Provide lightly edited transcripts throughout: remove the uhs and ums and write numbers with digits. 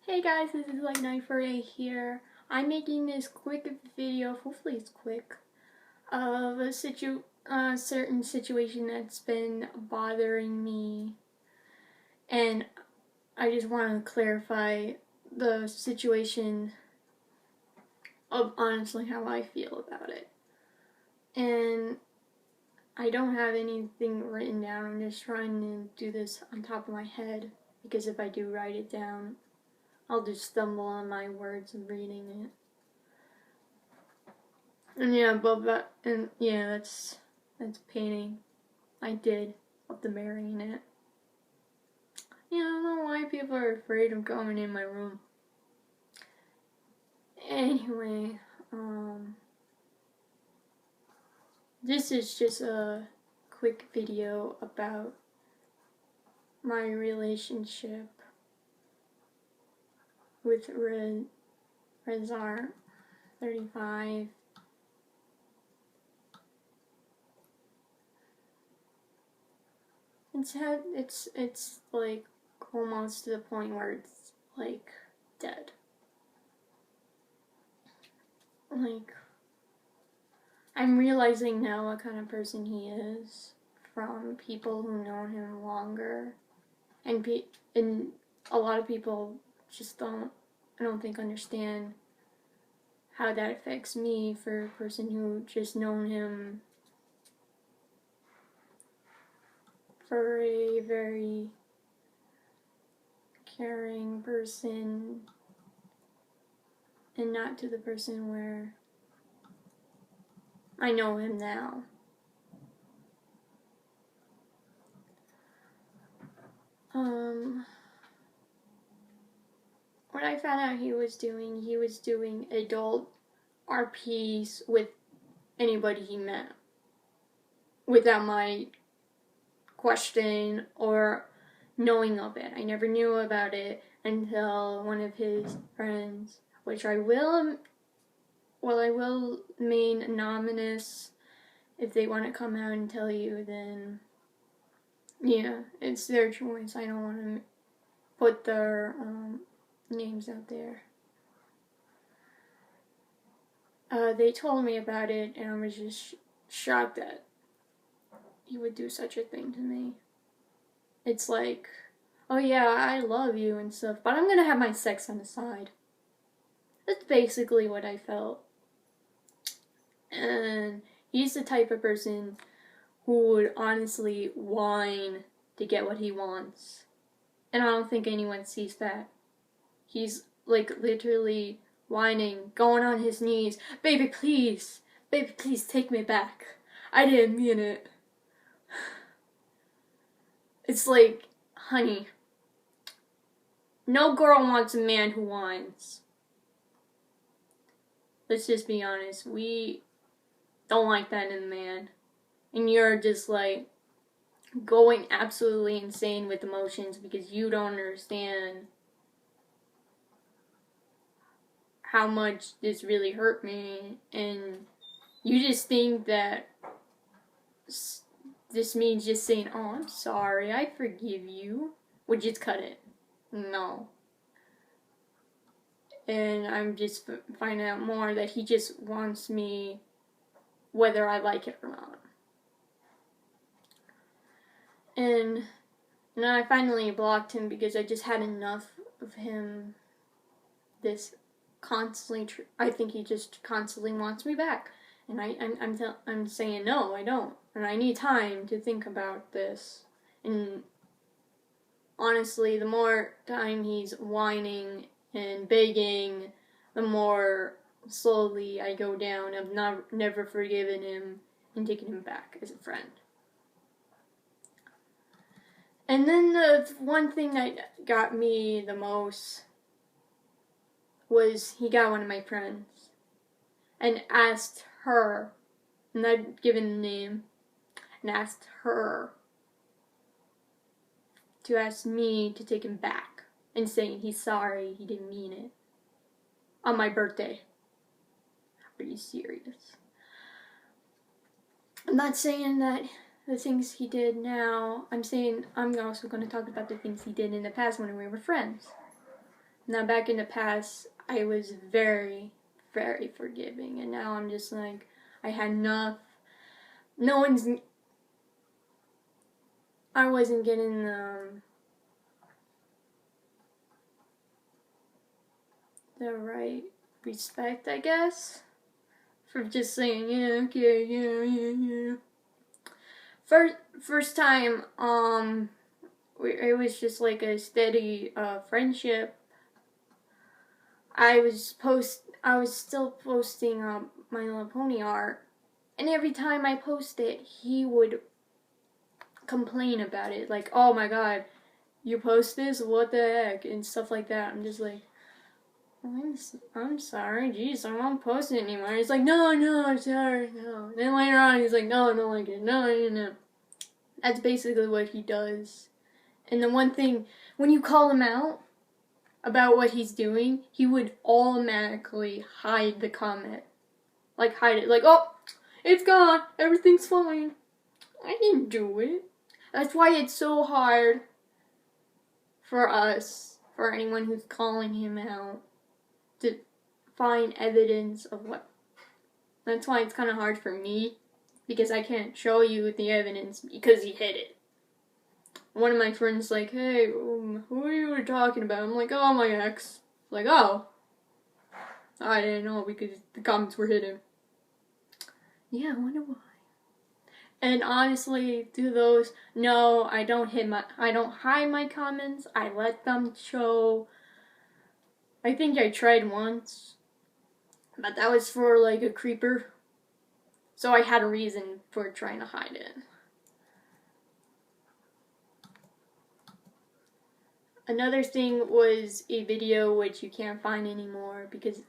Hey guys, this is like Night for A here. I'm making this quick video, hopefully it's quick, of a certain situation that's been bothering me, and I just want to clarify the situation of honestly how I feel about it. And I don't have anything written down, I'm just trying to do this on top of my head, because if I do write it down, I'll just stumble on my words and reading it. And yeah, that's painting. I did of the marionette. Yeah, I don't know why people are afraid of going in my room. Anyway, this is just a quick video about my relationship with Rezar 35. It's like almost to the point where it's like dead. Like, I'm realizing now what kind of person he is from people who know him longer, and a lot of people just I don't think understand how that affects me for a person who just known him for a very caring person, and not to the person where I know him now. When I found out he was doing adult RPs with anybody he met, without my question or knowing of it. I never knew about it until one of his friends, which I will remain anonymous. If they want to come out and tell you, then yeah, it's their choice. I don't want to put their names out there. They told me about it, and I was just shocked that he would do such a thing to me. It's like, oh yeah, I love you and stuff, but I'm gonna have my sex on the side. That's basically what I felt. And he's the type of person who would honestly whine to get what he wants. And I don't think anyone sees that. He's like literally whining, going on his knees, baby please take me back. I didn't mean it. It's like, honey, no girl wants a man who whines. Let's just be honest, we don't like that in a man. And you're just like going absolutely insane with emotions because you don't understand how much this really hurt me, and you just think that this means just saying, oh, I'm sorry, I forgive you, would just cut it. No. And I'm just finding out more that he just wants me whether I like it or not. And then I finally blocked him because I just had enough of him. I think he just constantly wants me back. And I'm saying no, I don't. And I need time to think about this. And honestly, the more time he's whining and begging, the more slowly I go down of never forgiving him and taking him back as a friend. And then the one thing that got me the most was he got one of my friends and asked her, not given a name, and asked her to ask me to take him back and saying he's sorry, he didn't mean it. On my birthday. Are you serious? I'm not saying that the things he did now, I'm saying I'm also going to talk about the things he did in the past when we were friends. Now back in the past, I was very, very forgiving, and now I'm just like, I had enough. I wasn't getting the right respect, I guess, for just saying, yeah, okay, yeah. First time, it was just like a steady friendship. I was still posting My Little Pony art, and every time I post it, he would complain about it, like, oh my god, you post this, what the heck, and stuff like that. I'm just like, I'm sorry, jeez, I won't post it anymore. He's like, no, I'm sorry, no. And then later on, he's like, no, I don't like it, no. That's basically what he does. And the one thing, when you call him out about what he's doing, he would automatically hide the comment. Like, hide it. Like, oh, it's gone. Everything's fine. I didn't do it. That's why it's so hard for us, for anyone who's calling him out, to find evidence of what. That's why it's kind of hard for me, because I can't show you the evidence because he hid it. One of my friends like, hey, who are you talking about? I'm like, oh, my ex. Like, oh. I didn't know because the comments were hidden. Yeah, I wonder why. And honestly, to those, no, I don't hide my comments. I let them show. I think I tried once, but that was for like a creeper. So I had a reason for trying to hide it. Another thing was a video which you can't find anymore because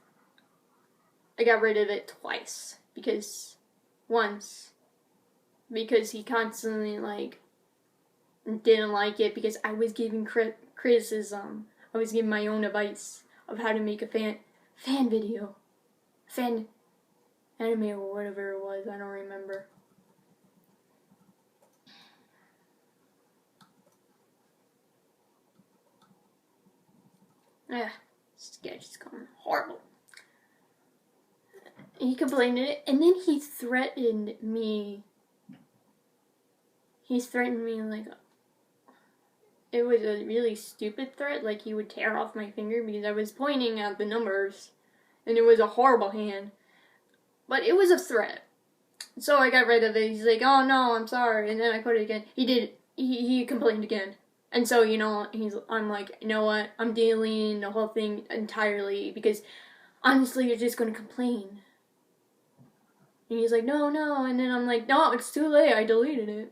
I got rid of it twice. Once, because he constantly like didn't like it because I was giving criticism. I was giving my own advice of how to make a fan video. Fan anime or whatever it was, I don't remember. Sketch is coming horrible. He complained it, and then he threatened me. He threatened me like, it was a really stupid threat, like he would tear off my finger because I was pointing at the numbers, and it was a horrible hand. But it was a threat. So I got rid of it. He's like, oh no, I'm sorry, and then I put it again. He complained again. And so, I'm like, you know what, I'm deleting the whole thing entirely because honestly, you're just going to complain. And he's like, no, and then I'm like, no, it's too late, I deleted it.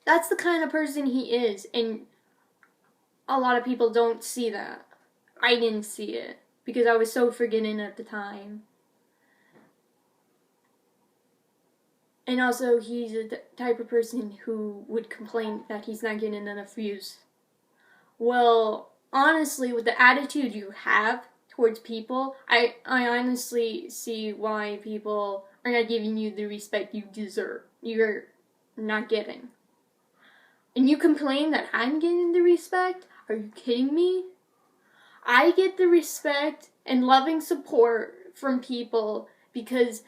That's the kind of person he is, and a lot of people don't see that. I didn't see it, because I was so forgetting at the time. And also, he's the type of person who would complain that he's not getting enough views. Well, honestly, with the attitude you have towards people, I honestly see why people are not giving you the respect you deserve. You're not getting. And you complain that I'm getting the respect? Are you kidding me? I get the respect and loving support from people because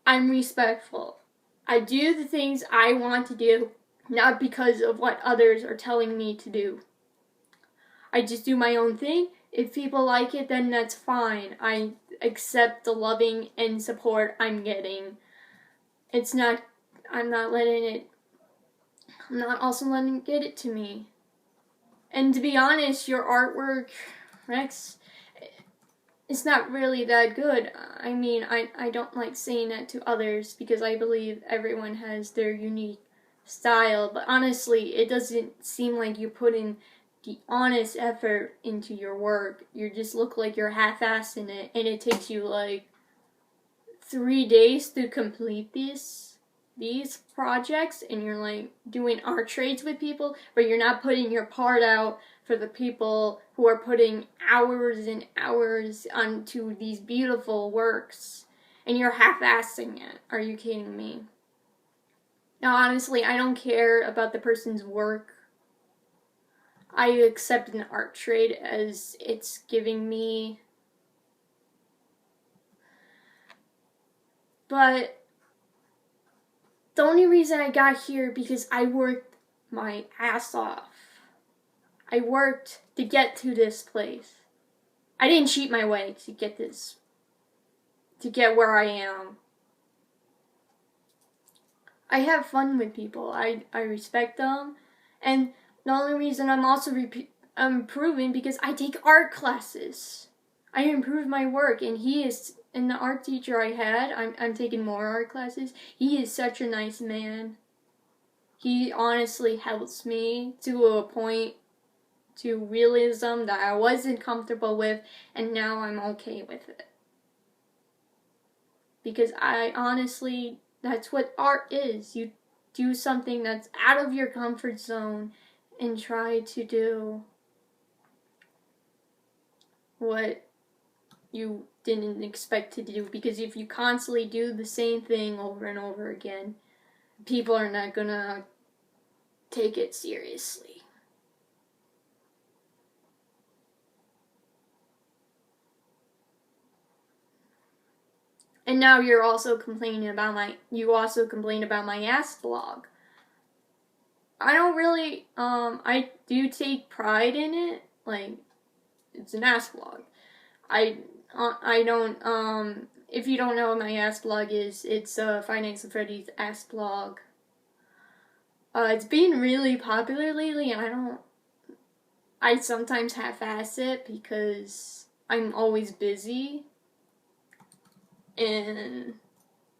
I'm respectful. I do the things I want to do, not because of what others are telling me to do. I just do my own thing. If people like it, then that's fine. I accept the loving and support I'm getting. I'm not also letting it get it to me. And to be honest, your artwork, Rex, it's not really that good. I mean, I don't like saying that to others because I believe everyone has their unique style. But honestly, it doesn't seem like you put in the honest effort into your work. You just look like you're half-assed in it. And it takes you like 3 days to complete these projects. And you're like doing art trades with people. But you're not putting your part out for the people who are putting hours and hours onto these beautiful works, and you're half-assing it. Are you kidding me? Now, honestly, I don't care about the person's work. I accept an art trade as it's giving me. But the only reason I got here because I worked my ass off. I worked to get to this place. I didn't cheat my way to get where I am. I have fun with people. I respect them. And the only reason I'm also improving because I take art classes. I improve my work, and and the art teacher I had, I'm taking more art classes. He is such a nice man. He honestly helps me to a point, to realism that I wasn't comfortable with, and now I'm okay with it. Because that's what art is. You do something that's out of your comfort zone and try to do what you didn't expect to do. Because if you constantly do the same thing over and over again, people are not gonna take it seriously. And now you also complain about my ass blog. I don't really, I do take pride in it. Like, it's an ass blog. I don't, if you don't know what my ass blog is, it's Five Nights at Freddy's ass blog. It's been really popular lately, and I sometimes half-ass it because I'm always busy. And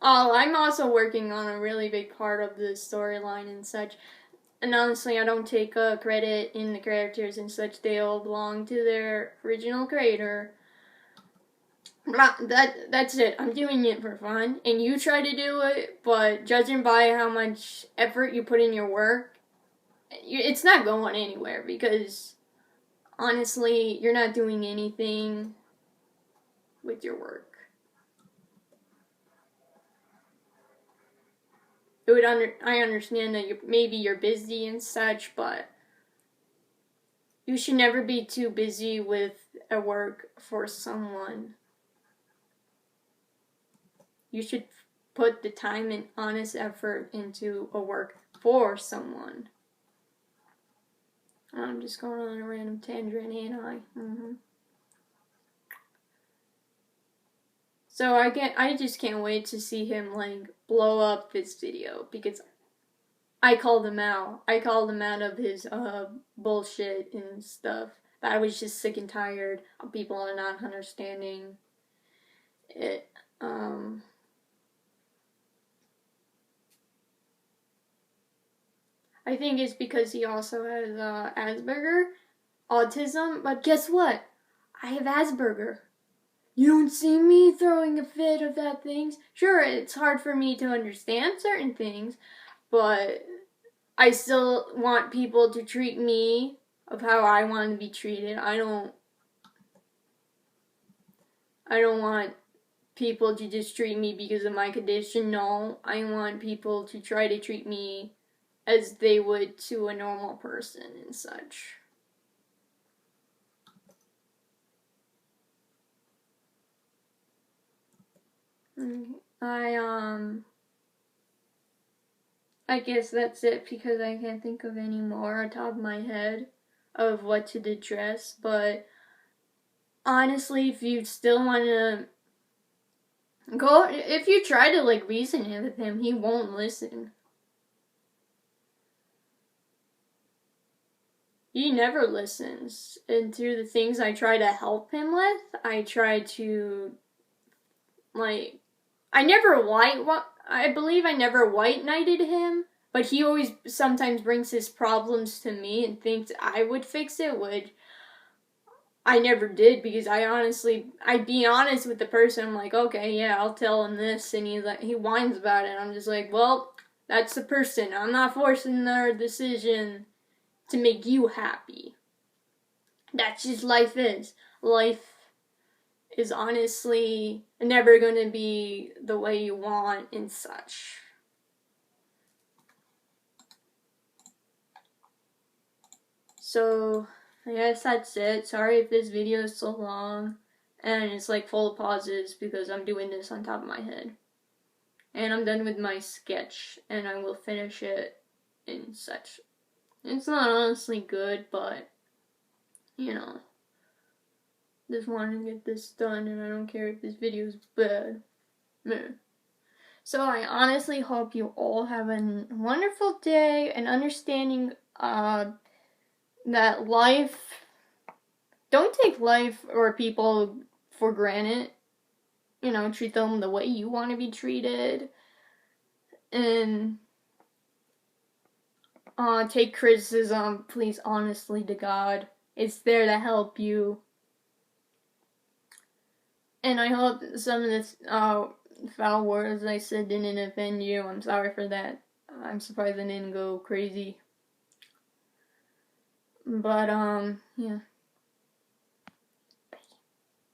I'm also working on a really big part of the storyline and such. And honestly, I don't take credit in the characters and such. They all belong to their original creator. That's it. I'm doing it for fun, and you try to do it, but judging by how much effort you put in your work, it's not going anywhere because honestly, you're not doing anything with your work. I understand that maybe you're busy and such, but you should never be too busy with a work for someone. You should put the time and honest effort into a work for someone. I'm just going on a random tangent, ain't I? So I just can't wait to see him like blow up this video because I called him out. I called him out of his bullshit and stuff. I was just sick and tired of people are not understanding it. I think it's because he also has Asperger, autism, but guess what? I have Asperger. You don't see me throwing a fit about things. Sure, it's hard for me to understand certain things, but I still want people to treat me of how I want to be treated. I don't want people to just treat me because of my condition. No, I want people to try to treat me as they would to a normal person and such. I guess that's it because I can't think of any more on top of my head of what to address, but honestly, if you still want to if you try to like reason with him, he won't listen. He never listens. And through the things I try to help him with, I try to like I believe I never white knighted him, but he always sometimes brings his problems to me and thinks I would fix it, which I never did because I'd be honest with the person. I'm like, okay, yeah, I'll tell him this, and he whines about it. I'm just like, well, that's the person. I'm not forcing their decision to make you happy. That's just life is. Life is honestly never gonna be the way you want and such. So, I guess that's it. Sorry if this video is so long and it's like full of pauses because I'm doing this on top of my head. And I'm done with my sketch and I will finish it in such. It's not honestly good, but you know, just wanted to get this done and I don't care if this video is bad. Meh. So I honestly hope you all have a wonderful day and understanding that life, don't take life or people for granted. You know, treat them the way you want to be treated. And take criticism, please, honestly to God. It's there to help you. And I hope some of this foul words I said didn't offend you. I'm sorry for that. I'm surprised I didn't go crazy. But, yeah.